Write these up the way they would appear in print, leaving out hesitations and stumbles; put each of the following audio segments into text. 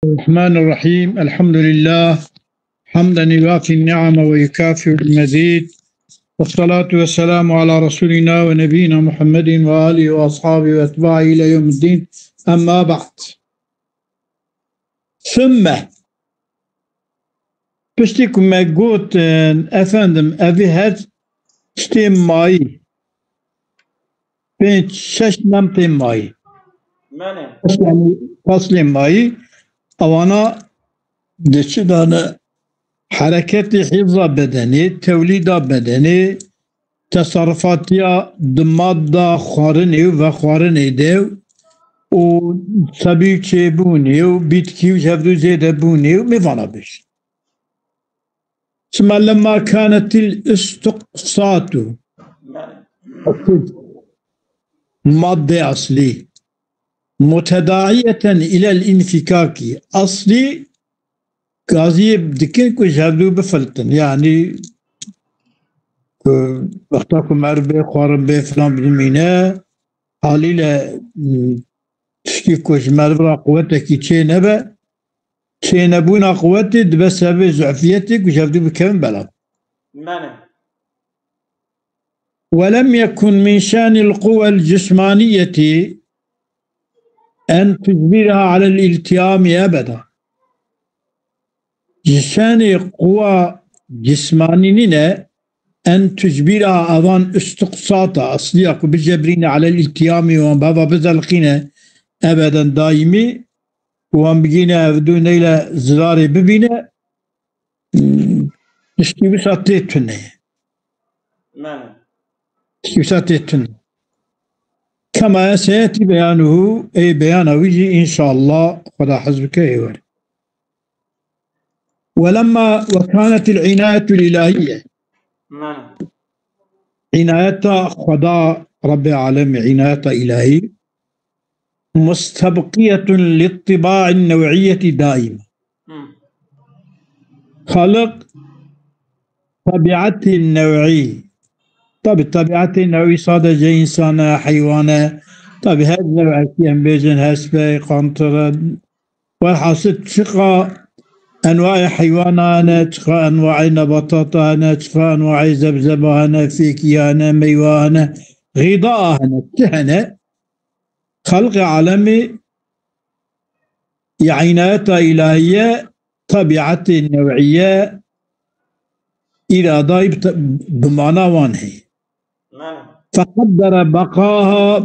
الرحمن الرحيم. الحمد لله حمدا يوافي النعم ويكافئ المزيد، والصلاة والسلام على رسولنا ونبينا محمد وآله وأصحابه وأتباعه إلى يوم الدين. أما بعد، ثم piştîku me gotin efendim evî her tiştê mayî pênc şeş nemtê mayî yani faslê mayî avana diçidane hareketi hifza bedenê, tewlîda bedenê, tesarrufatiya di madda xwarinê ve xwarinê de û sebî çêbûnê û bîtkî û hevdû zêdebûnê û mêvana biş. ثم لما كانت الاستقصاء مادة أصلي متداعية إلى الانفكاك أصلي قاضي بدكين كو جهدو بفلتن يعني وقتاكم عربي خوارم بي فلان بالمينة حالي لا تشكي كو جمال برا قوتك چه نبا چه نبونا قوتي بسبب زعفيتك وجهدو بكم بلا ولم يكن من شأن القوى الجسمانية أن تجبرها على الالتئام أبدا. شأن قوى جسمانية أن تجبرها أظن استقصاتا أصلية بجبرين على الالتئام وبابا بذلقين أبدا دائمي وهم بقينا بدون إلى زراري ببينا نشكي بساتيتنا كما سيأتي بيانه أي بيانه ويجي إن شاء الله خدا حزبك أيوة. ولما وكانت العناية الإلهية عناية خدا رب العالمين عناية إلهي مستبقية للطباع النوعية دائما خلق طبيعته النوعية. طب الطبيعة النوعية صادة إنسانة حيوانة طب هذا نوع كيان بيجن هسبة قنطرة والحاصل تشقى أنواع حيوانات تشقى أنواع نباتات تشقى أنواع زبزبة فيكيانة ميوانة غذاء تهنة خلق عالمي عناية إلهية طبيعة النوعية إلى ضايب بمعنى وانهي فقدر بقاها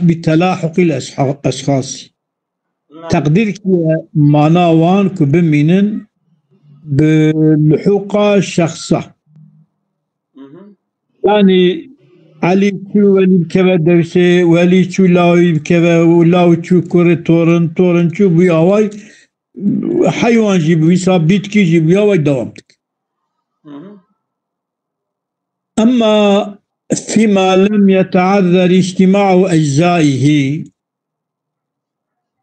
بتلاحق الأشخاص تقدير معنى وان كبمينن بلحوقة شخصة يعني علي شو ولي بكبا دوسي ولي شو لاوي بكبا ولاو شو كوري تورن شو بياواي حيوان جيب ويسا بيتكي جيب بياواي دوامتك. أما فيما لم يتعذر اجتماع أجزائه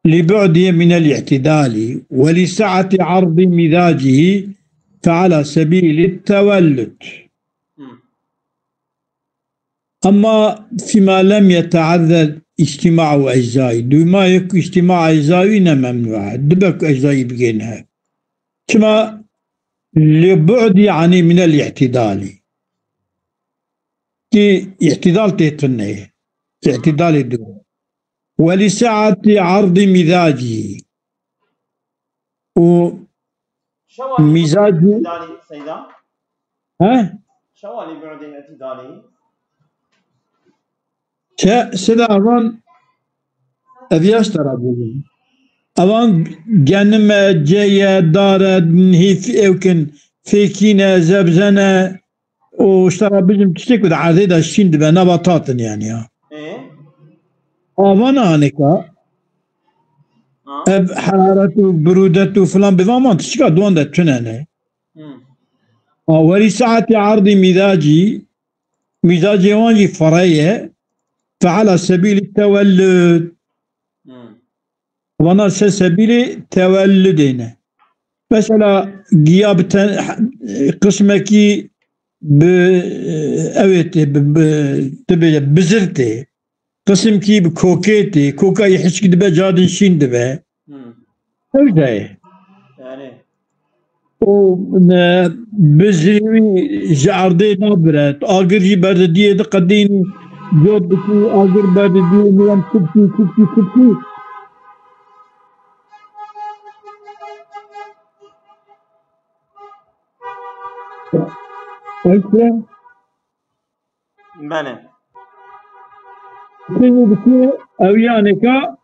لبعده من الاعتدال ولسعة عرض مزاجه فعلى سبيل التولد. أما فيما لم يتعذر اجتماع أجزائه دوما يكو اجتماع أجزائه ممنوع دبك أجزائه بجينها كما لبعد يعني من الاعتدال اعتدال تهتنه اعتدال الدول ولسعة عرض مزاجه ومزاجه ها شو اللي بعد اعتدالي سلا أوان أبياش ترى بقول أوان جنم جاية دارد هي في يمكن فيكينا زبزنا واشترى بجم تشتكي ده عادة الشين ده نباتات يعني ايه أوان هناك حرارته برودته فلان بفهمان تشتكي دوان ده تنانه ولسعة عرض مزاجي وانجي فرية فعلى سبيل التولد وانا سبيل تولدنا مثلا غياب قسمكي بزرتي قسم كي بكوكيتي كوكا يحش كده جادن شين دبا أوجه يعني و بزري جعردي نبرت آجر بردية قديني جود بكي آجر بردية ميان كبتي كبتي كبتي أوكي بله بكي بكي أويانكا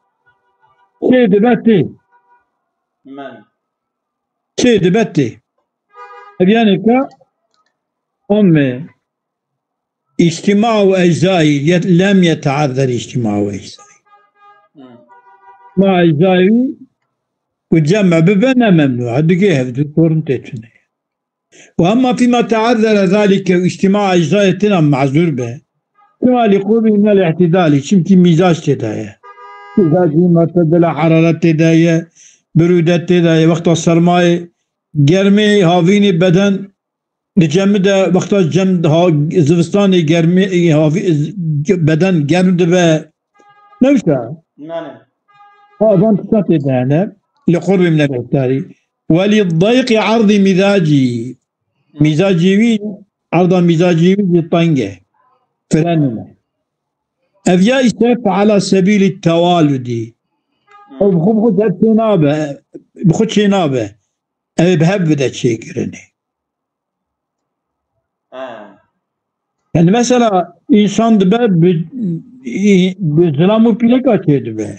شيد بتي بله شيد بتي أويانكا أمي اجتماع أجزائي لم يتعذر اجتماع أجزائي مع أجزائي والجمع ببنى ممنوع دقيقة دكتور انتهتنا وأما فيما تعذر ذلك اجتماع أجزائي معذور به كما لقرب من الاعتدال شمكي مزاج تداية مزاج معتدل حرارة تداية برودة تداية وقت السرماء گرمی هاوینی بدن نجمده وقت جمد ها زوستانی گرمی هاوی بدن گرم دبه نوشا بله هذا تصفي هذا لقرب من الاعتدال وللضيق عرض مزاجي مزاجي عرض مزاجي طنجه فرننا أفيا إسف على سبيل التوالد أو بخد شنابه بخد شنابه أو بهب بدأ شيكرني يعني مثلا إنسان دبا بظلام بلكا دبا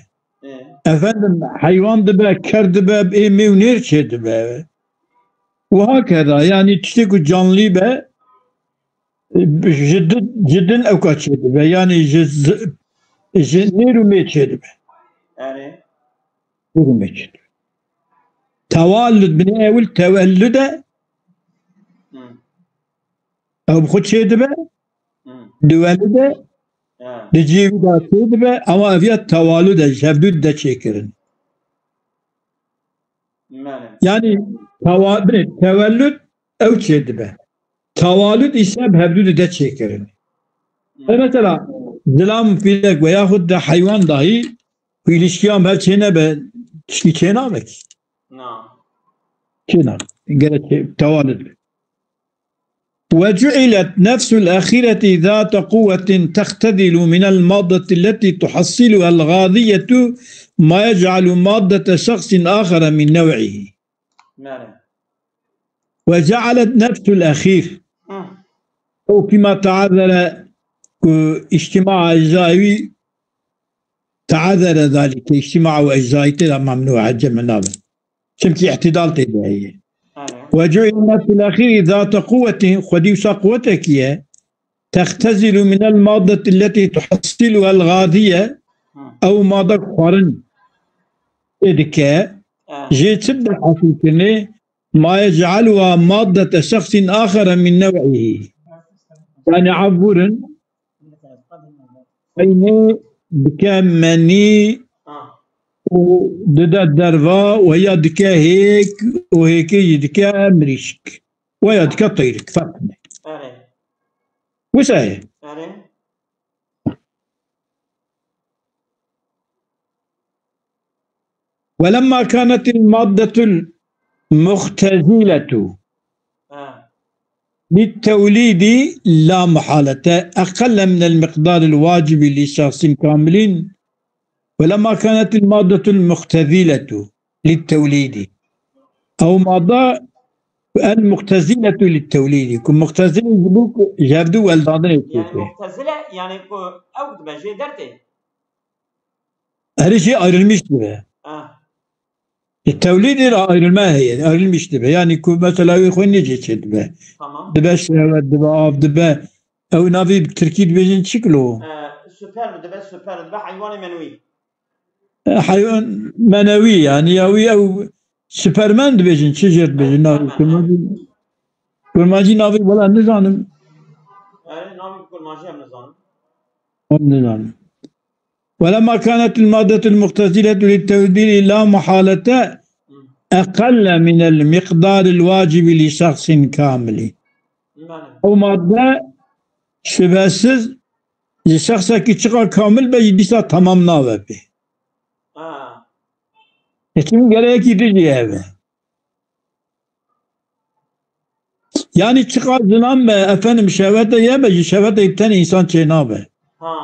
أفندم حيوان دبا كر دبا بإيمي ونير دبا وهكذا يعني تشتكوا جانلي به جدا أوقات دبا يعني نيرو ميت دبا يعني نيرو ميت توالد من أول تولده أو بخد شيء دبا دولده دجيب دا شيء دبا أما أفيا توالد شبدود دا شيكرن يعني تولد أو شيء دبا توالد إساب هبدود دا شيكرن مثلا زلام في لك وياخد دا حيوان داهي في الاشيام هل شيء نبا تشكي شيء نامك نعم شنو قالت توالد وجعلت نفس الآخرة ذات قوة تختذل من المادة التي تحصلها الغاضية ما يجعل مادة شخص آخر من نوعه وجعلت نفس الأخير أو كما تعذر اجتماع أجزائي تعذر ذلك اجتماع أجزائي ممنوع جمع شمتي اعتدال تدعي وجعلنا في الأخير ذات قوة خديوسا قوتك تختزل من المادة التي تحصلها الغاذية أو مادة قرن إذكا جيت تبدأ حقيقة ما يجعلها مادة شخص آخر من نوعه يعني عبورا أين بكامني وددا درفا وهي دكا هيك وهيك يدكا مريشك وهي دكا طيرك فهمتني وش هي؟ ولما كانت المادة المختزلة للتوليد لا محالة أقل من المقدار الواجب لشخص كامل ولما كانت المادة المختزلة للتوليد أو مادة المختزلة للتوليد كم مختزلة يجيبوك جابدو والدادن يعني مختزلة يعني أو تبجي درتي هذا شيء أيرلمش به التوليد أيرلما هي أيرلمش به يعني كم مثلا يخون نجي به دبا شهوات دبا آف دبا أو نافي تركيد بيجين شكله سوبر حيوان منوي حيوان منوي يعني ياوي أو سوبرمان دبيجن شجر بيجن نافي كل نافي ولا نزانم نافي كل ماجي نزانم ولما كانت المادة المختزلة للتوليد لا محالة أقل من المقدار الواجب لشخص كامل أو مادة شبهسز لشخص كامل بيديسا تمام ناوي به Şimdi gerek gidici eve. Yani çıkardılan be efendim şehvete yemeci şehvete ipten insan çeynabe. Ha.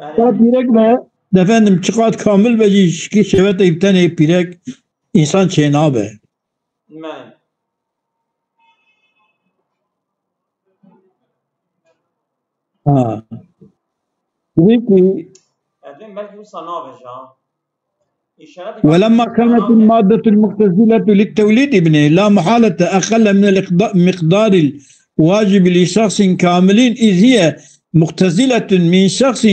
Çıkart direk be efendim çıkart kamil beci şehvete ipten ipirek insan çeynabe. Mele. Ha. Demek ki Edin belki bu sana beca. İşaret ولما كانت المادة المختزلة للتوليد ابنه لا محالة أقل من مقدار الواجب لشخص كامل إذ هي مختزلة من شخص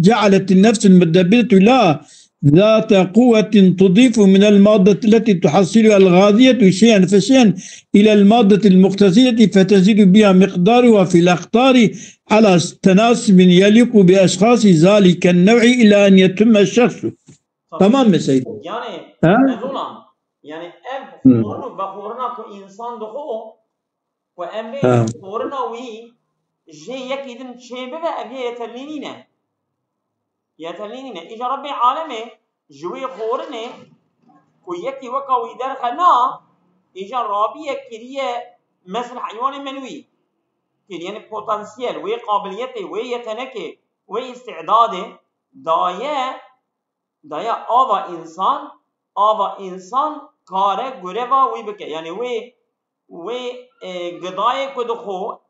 جعلت النفس المدبرة لا ذات قوة تضيف من المادة التي تحصلها الغاذية شيئا فشيئا إلى المادة المختزلة فتزيد بها مقدارها في الأخطار على تناسب يليق بأشخاص ذلك النوع إلى أن يتم الشخص. Tamam mı Seyyid? Yani Ha? mezulan. Yani ev horunu ve horuna ku insan dohu ve emre Ha. horuna vi je yekidin çebe ve ev yeterliğine. Yeterliğine. İca Rabbi alemi jüve horine ku yeki vaka vi derkhana İca Rabbi yekiriye mesela hayvan menvi. Yani potansiyel ve kabiliyeti ve yeteneki ve istidadı daya ava insan kare göreva ve bike yani ve gıdaya kudu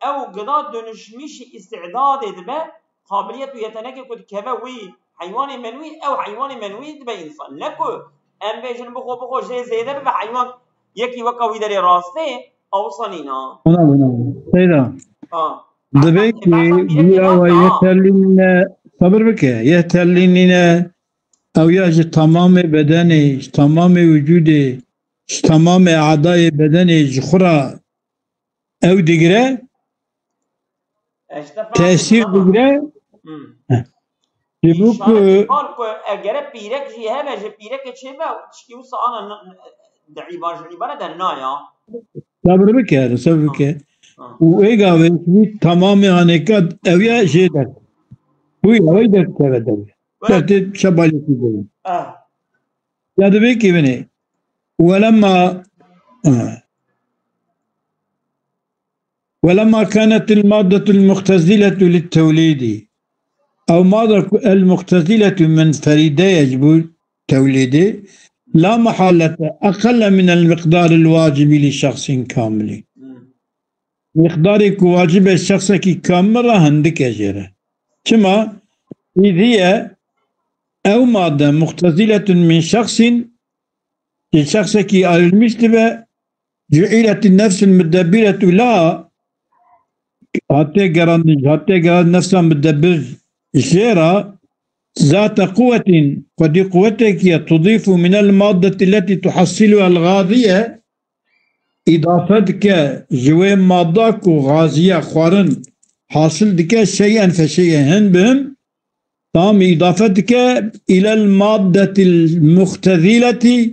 ev gıda dönüşmüş istidad edbe kabiliyet ve yetenek kudu keve ve hayvanı menvi ev hayvanı menvi edbe insan leku em bejin bu şey zeyde ve hayvan yeki ve kavideri raste avsanina Ona. Seyda. ha Demek ki bir hava yeterliğine sabır bike yeterliğine Avyajı tamamı bedeni, tamamı vücudu, tamamı adayı bedeni, jkhura ev digre, tesir digre, bu ku eğer pirek ji heve ji pirek çeve çiu sana ibare de na ya sabır bike, sabır bike. Bu ega ve tamamı hanekat evya şeyler. Bu yavayı da seveder. Tertip şabaleti diyor. Ya demek ki beni ولما كانت المادة المختزلة للتوليد أو مادة المختزلة من فريدة يجب توليده لا محالة أقل من المقدار الواجب لشخص كامل مقدارك واجب الشخص كامل عندك أجره كما إذ هي أو مادة مختزلة من شخص كي المشتبه جعلت النفس المدبرة لا حتى قرن نفسها مدبر جيرا ذات قوة قد قوتك تضيف من المادة التي تحصلها الغاذية إضافتك جوي مادك وغازية خوارن حاصل دك شيئا فشيئا هن بهم تمام إضافتك إلى المادة المختزلة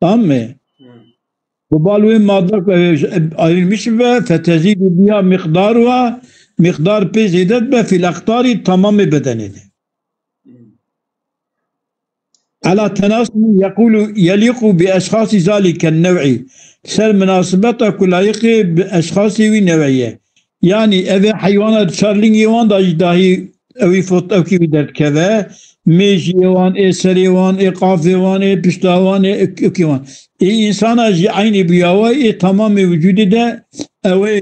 تمام وبالوي مادة أيرمش فتزيد بها مقدار بزيدت في الأقطار تمام بدنه على تناسب يليق بأشخاص ذلك النوع سر مناسبتك لايق بأشخاص نوعية يعني أبي حيوانات شارلين يوان داهي أوي فوت أو كي بدرت كذا ميش يوان سر يوان قاف يوان بشتاوان كيوان إنسان عيني بياوي تمام وجودي ده أوي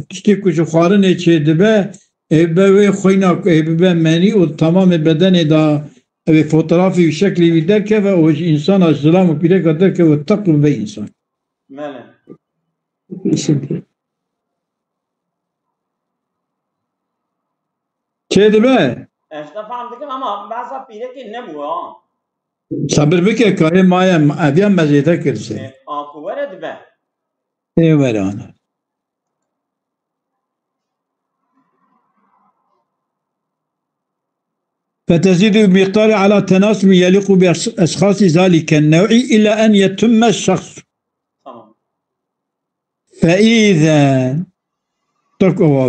تشتكو شخارن دبه بوي خوينا بماني وتمام بدن ده أوي فوتوغرافي بشكل بدر كذا وإنسان السلام وبيدك قدر كذا والتقوى بإنسان مالا كده بقى işte فهمتك ama bazı pirek ne bu ha sabır bike kare maya aviyan meziyete kirse akuvere de evet ana فتزيد بمقدار على تناسب يليق بأشخاص ذلك النوع إلى أن يتم الشخص فإذا تقوى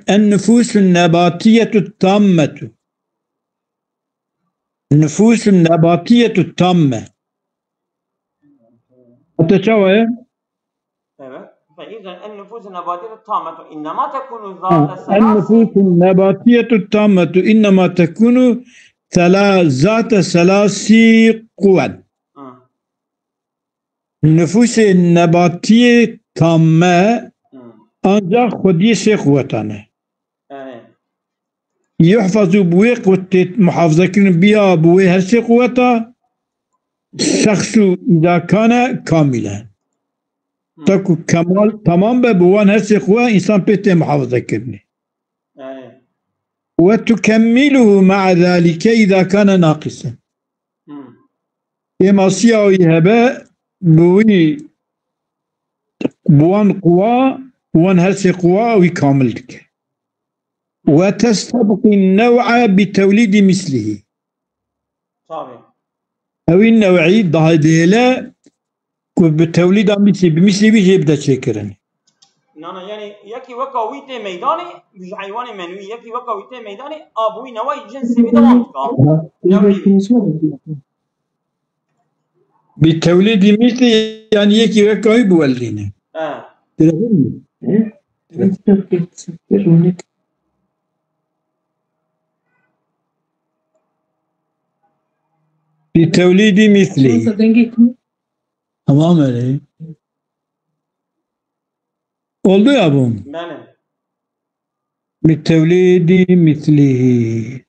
النفوس النباتية التامة النفوس النباتية التامة أتشوى فإذا النفوس النباتية التامة إنما تكون ذات ثلاث النفوس النباتية التامة إنما تكون ذات ثلاث قوى. النفوس النباتية تامة ancak خودی سه قوتانه يحفظ بوي قوة محافظة كن بيها بوي هر سه قوتا شخص إذا كان كاملا تكو كمال تمام بوان هر سه قوة إنسان بيته محافظة كرني وتكمله مع ذلك إذا كان ناقصا إما سياوي هبا بوي بوان قوة وان هسي قوة ويكامل لك وتستبق النوع بتوليد مثله صحيح أو النوعي ضهديلا بتوليد مثله بمثله بيجي يبدأ شكرا نانا يعني يكي وكاويته ميداني مش حيوان منوي يكي وكاويته ميداني أبوي نوعي جنسي بدوام بتوليد مثله يعني يكي وكاوي بولينا بتوليد مثله تمام عليه oldu ya bu بتوليد مثله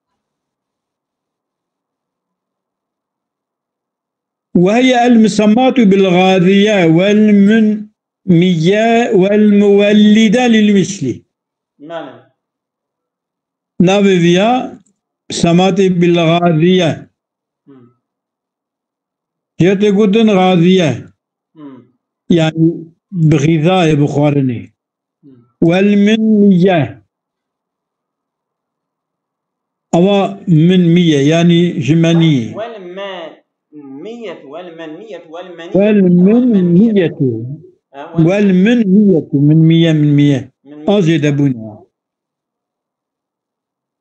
وهي المسمات بالغاذية والمنمية والمولدة للمثل نابذية سمات بالغاذية يتقودن غاذية يعني بغذاء بخارني والمنمية أو منمية يعني جمانية والمنمية من مية زيدبون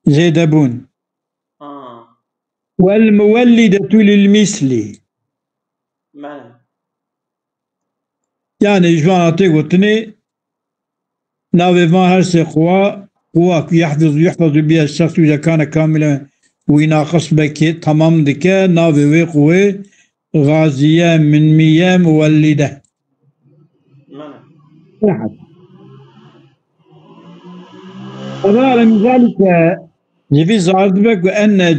زيدبون والمولدة للمثل يعني جواناتي قلتني ناوي ما هرسي قوة يحفظ بها الشخص إذا كان كاملا ويناقص بك تمام دك ناوي قوة غازية من مياه مولدة ومن ذلك يفيز عرضك أن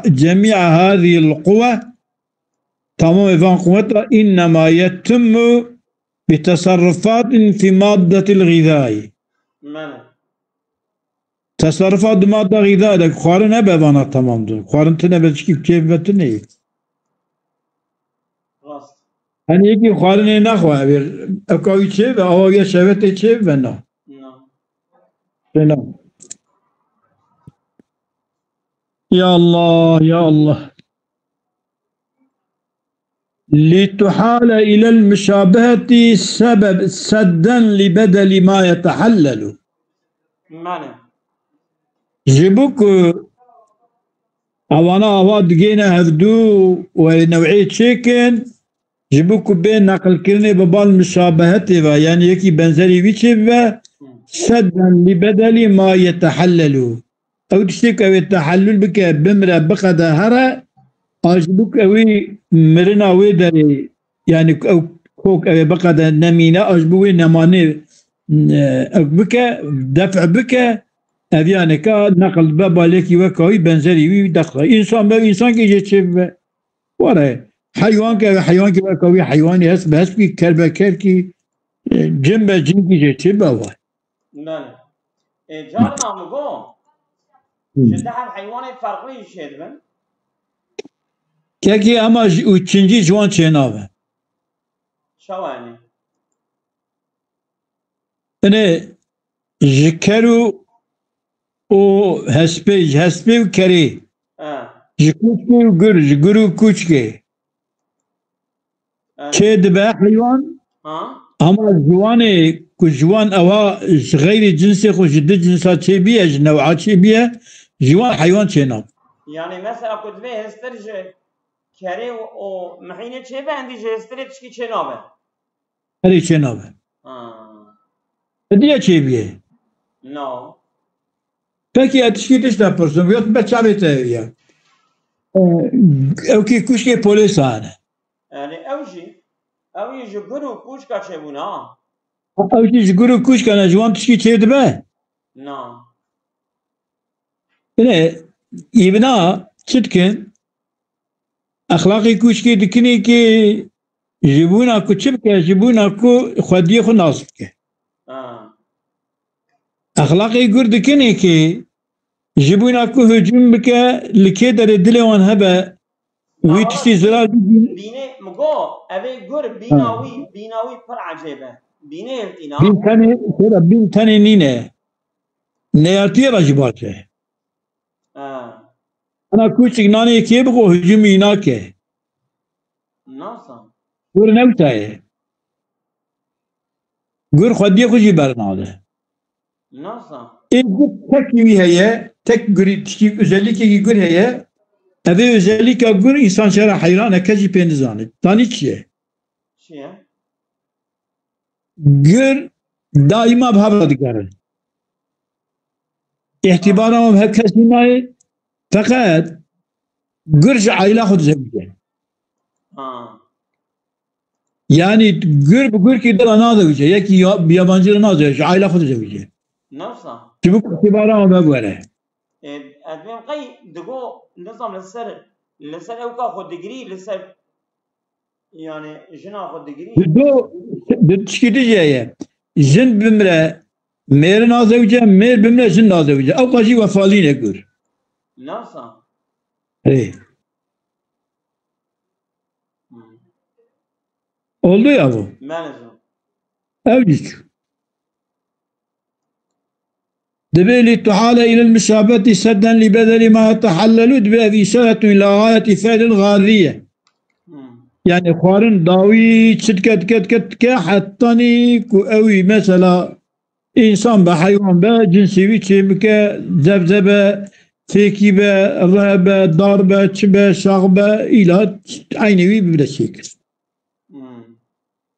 جميع هذه القوى تمام فان قوتها إنما يتم بتصرفات في مادة الغذاء تصرفات مادة غذاء لك خارن هبه وانا تمام دون خارن تنبه كيف بتنه hani yeki خارن نخواه اکاوی چه و آوایا شوت چه و نه نه يا الله يا الله لتحال إلى المشابهة سبب سدا لبدل ما يتحلل جيبوك أوانا أواد جينا هفدو ونوعية شيكن جيبوك بين نقل كرني ببال مشابهته يعني يكي بنزري ويشبه سدا لبدل ما يتحلل أو تشتك أو التحلل بك بمرة بقدا هرا أجبوك أوي مرنا ويدري يعني أو كوك أوي بقدا نمينا أجبوي نماني بك دفع بك أبياني كا نقل بابا لكي وكاوي بنزري وي دقا إنسان بابا إنسان كي يتشف ورا حيوان كا حيوان كي وكاوي حيواني هس بس كي كربا كركي جنبا جنكي يتشف بابا نعم جارنا مقوم شدها الحيوان فرقي يشهد كاكي أما üçüncü جوان چناوه شو يعني؟ أنا جكرو او هسپی و کری جکوچکی و گرو کوچکی چه دبه حیوان اما جوانه که جوان اوا غیر جنسی خوش ده جنسا چه بیه نوعات چه بیه جوان حیوان چه نام يعني مثلا كنت به هسترج كاري او محينه چه به عندي هسترج تشكي چه نابه هري چنابه دیا چی بیه نو پکی اتشکی تشتا پرسم بیاد بچه تاویه او کی کشکی پولیس آنه يعني او يجي قرو كوش كاتشيبونا او کی جگرو کش کنه جوان تشکی چه دبه نا نه ایبنا چتکن اخلاقی کشکی دکنی که جبونا کو چبکه جبونا کو خودی خو ناصب که اخلاقی گر دکنی که جبونا کو هجوم بکه لکه در دل وان هبه وی تشتی زرار بيني مقو ابي قر بيناوي پر عجيبه بيني التنا بین تنی نینه نیاتی رجباته انا کوچک نانی که بگو هجومی اینا که ناسا گر نوتایه گر خودی خوشی برناده ناسا tek gibi heye, tek gri özellikle gür heye, eve özellikle gür insan şera hayran keci penizanı. Tani çiye? شيء Gür daima bhavra dikarın. İhtibaram herkes dinayı fakat gürce aile khud zevce. Yani gür bu gür ki dil ana zevce. Ya ki yabancı ana zevce. Aile khud zevce. نفسه Çubuk ihtibaram bhavra. ادمين قي دقو نظام لسر اوكا خود دقري لسر يعني جنا خود دقري دو تشكيدي جاية جن بمرة مير نازوجة مير بمرة جن نازوجة أو قاجي وفالين يقول نفسه ايه oldu ya bu. مالزم أوجد دبيلي تحال إلى المشابهة سدا لبدل ما تحلل دبي إشارة إلى غاية فعل غاذية يعني قارن داوي تشتكت كت حتى كو أوي مثلا إنسان بحيوان جنسي بك ذبذبة فيكبة رهبة ضربة تشبة شغبة إلى عينوي بلا شكل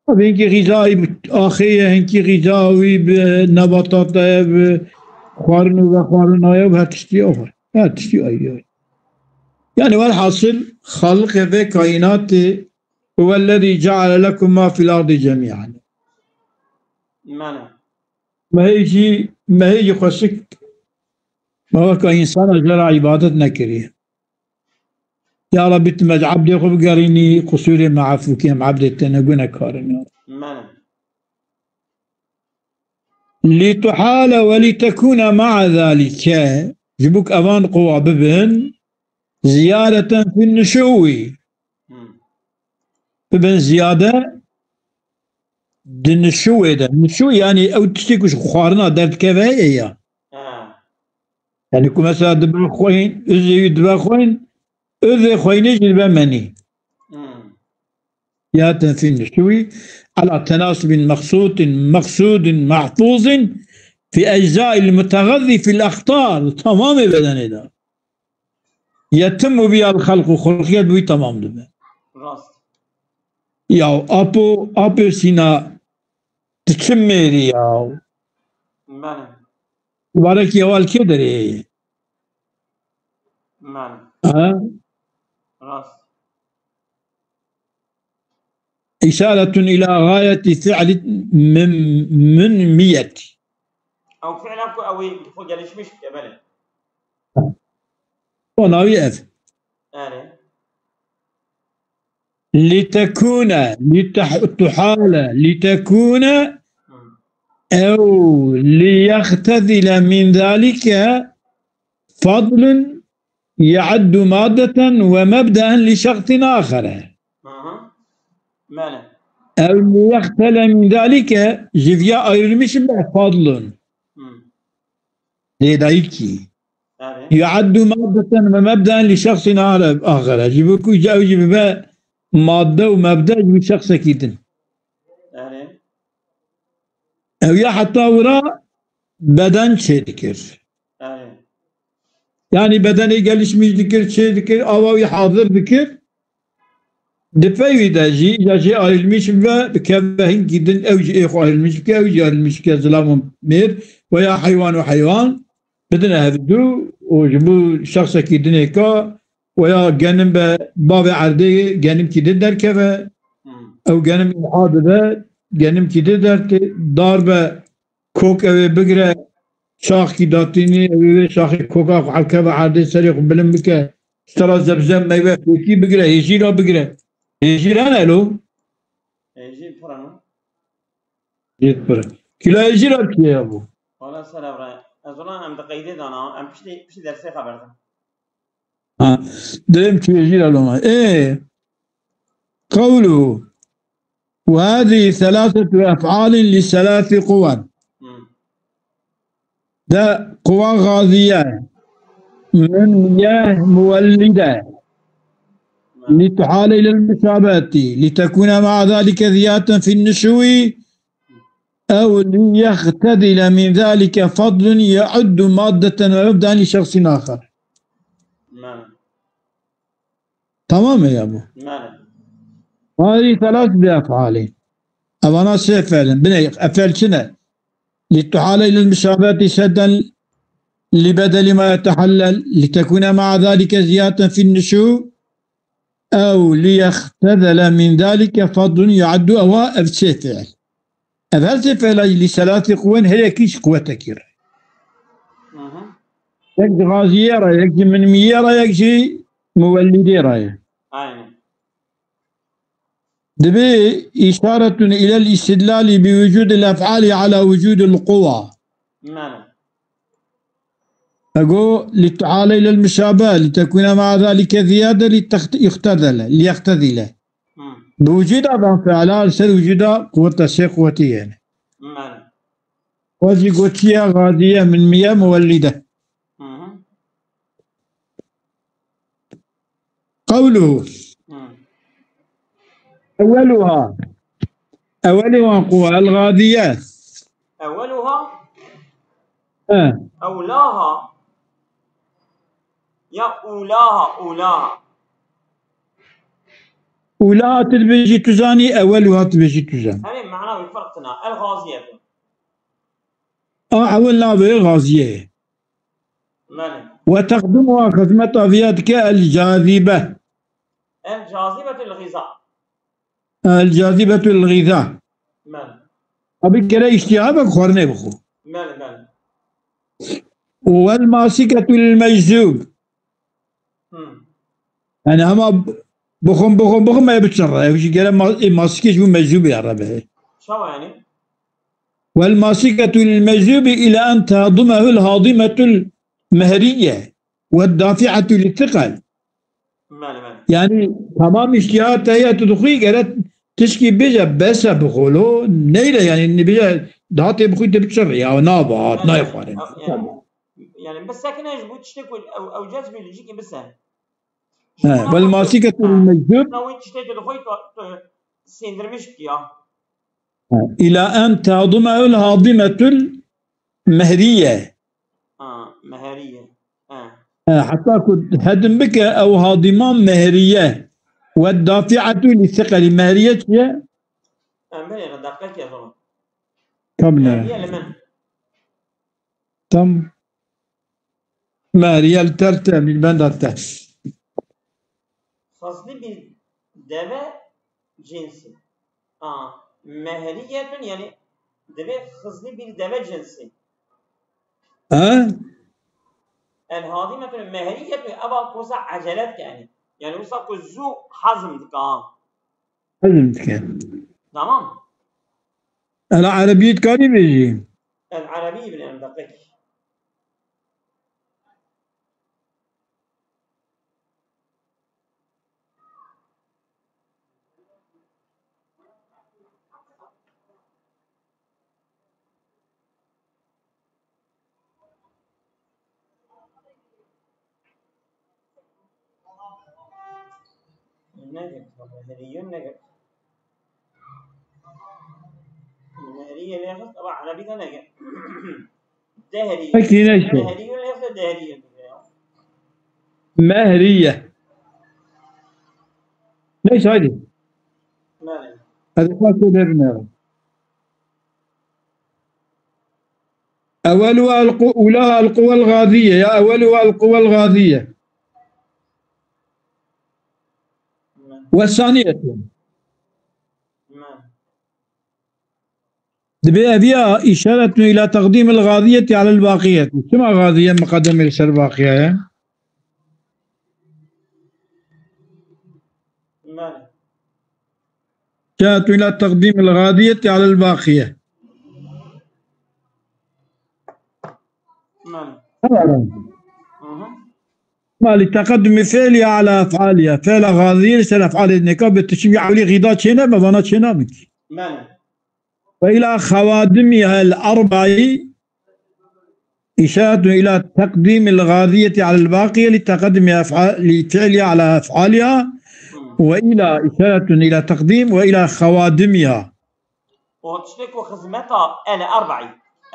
هنكي غذائي آخية هنكي غذائي بنباتات بخارن وخارن آية وهاتشتي أخر هاتشتي آية يعني والحاصل خلق ذي كائنات هو الذي جعل لكم ما في الأرض جميعا ما هيجي خسك ما هو كإنسان جرى عبادة نكريه يا رب تمج عبدي خب قريني قصوري مع فوكيم عبدي تنقونا كارن لتحال ولتكون مع ذلك جبوك أوان قوى ببن زيادة في النشوي ببن زيادة دن الشوي ده الشوي يعني أو تشتكوش خوارنا درد كفاية يعني كو مثلا دبا خوين أزي دبا خوين أذي خوينيش دبا مني زيادة في النشوي على تناسب مقصود محفوظ في أجزاء المتغذي في الأخطار تمام بدن ده يتم بها الخلق خلقيات بي تمام ده يا أبو سينا تشميري يا بارك يا والكدري إشارة إلى غاية فعل من مية أو فعلا أو فجلش مش قبله وناوي أف لتكون تحال لتكون أو ليختذل من ذلك فضل يعد مادة ومبدأ لشخص آخر أو ليختل من ذلك جفيا أيرمش فضل لذلك يعد مادة ومبدأ لشخص آخر جيبكو جاو جيبها مادة ومبدأ لشخص كيتن أو يا حتى وراء بدن شركر Yani bedeni gelişmiş dikir, şey dikir, avayı hazır dikir. Dipeyvi de jî ya jî ayrılmış ve bikevehin gidin ev jî ayrılmış bike ev jî ayrılmış bike zilamın mir veya hayvan ve hayvan بدنا هذدو وجبو شخص كي دنيكا ويا جانب باب عردي جانب كي در كذا او جانب محاضرة جانب كي در ضربة كوك او بقرة شاخ كي داتيني او شاخ كوكا على كذا عردي سريق بلن بك ترى زبزب ما يبقى كي بقرة يجي لا بقرة يجي لا له يجي فرانو جيت برا كلا يجي لا يا ابو ولا سلام راي أظن أم دقيقة أنا أم بشتي درسي خبرتها ها دريم شو يجي لا ما ايه قوله وهذه ثلاثة أفعال لثلاث قوى ده قوى غازية من مياه مولدة لتحال إلى المشابهة لتكون مع ذلك ذياتا في النشو أو ليختدل من ذلك فضل يعد مادة ويبدأ لشخص آخر تمام يا أبو هذه ثلاث بأفعال أنا فعلا بني أفعل شنو لتحال إلى المشابهة سدا لبدل ما يتحلل لتكون مع ذلك زيادة في النشو أو ليختذل من ذلك فضل يعد أو أفسي فعل أفسي فعل لثلاث قوان هي كيش قوة تكير يكجي غازية رأي يكجي من مية رأي يكجي مولدي رأي دبي إشارة إلى الاستدلال بوجود الأفعال على وجود القوى أقول للتعالى إلى المشابهة لتكون مع ذلك زيادة ليختذل بوجود أضعف فعلها سر وجود قوة الشيء قوتي يعني وزي قوتية غازية من مياه مولدة قوله أولها قوى الغاذيات أولها أولاها يا أولاها تلبيجي تزاني أولها تلبيجي تزاني هذه معناه فرقنا الغازية أولنا غازية وتخدمها خدمة أفيادك الجاذبة الجاذبة الغذاء أبي كلا اشتيابك خورني بخو والماسكة المجذوب أنا هما بخم ما يبتشرع وش كلا ماسكة شو مجذوب يا ربي شو يعني والماسكة المجذوب إلى أن تهضمه الهاضمة المهرية والدافعة للثقل يعني تمام اشتياقات هي تدخل قالت تشكي بيجا بس بقولوا نيلة يعني إن بيجا دهاتي بخوي تبتشرع أو نابات نايخوارين يعني بس ساكنة يجبو تشتكي أو جذب يجيكي بس والماسكة المجذوب إلى أن تهضمه الهاضمة المهرية مهرية حتى كنت هدم بك أو هاضمان مهرية والدافعة للثقل مهرية هي مهرية دقيقة يا زلمة كمنا تم مهرية الترتة من بندرته فصلي بالدواء جنسي مهرية يعني دواء خصلي بالدواء جنسي الهاضمة المهرية أبا كوسا عجلات يعني وصا كوزو حزم دكان حزم دكان تمام العربية كاني بيجي العربية بالأم دقيق نجد مهريون نجد مهرية اللي يخص طبعا عربي ده نجد دهري مهريون اللي يخص دهري مهرية. ليش هذه؟ مالي. هذا فاكر درنا. أولها القوى الغاضية، يا أولها القوى الغاضية. مالي. والثانية مالي. بها إشارة إلى تقديم الغاضية على الباقية. كما غاضية مقدمة الباقية؟ مالي. إشارة إلى تقديم الغاضية على الباقية. مالي. ما لتقدم فعلها على أفعالها، فعل غاضية ليس الأفعال النكاح بالتشبيه على غضاء شنا ما بنات شنا بك. مالي. وإلى خوادمها الأربع إشارة إلى تقديم الغاضية على الباقية لتقدم لفعلها على أفعالها، وإلى إشارة إلى تقديم وإلى خوادمها. وتشتكوا خدمتها الأربعي.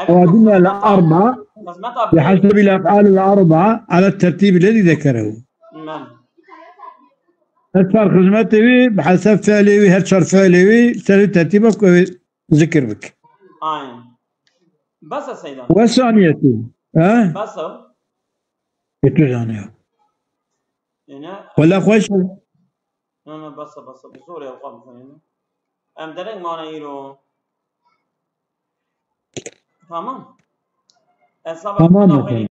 خوادمها الأربع خدمتها بحسب الأفعال الأربعة على الترتيب الذي ذكره. مالي. أكثر خدمته بحسب فعله وهرشر فعله ترتيبك ذكر بك. بس يا سيدنا. والثانية بس يتوزانيها هنا ولا خوش أنا بس بسوريا وقام هنا أم درين ما نيرو تمام. تمام.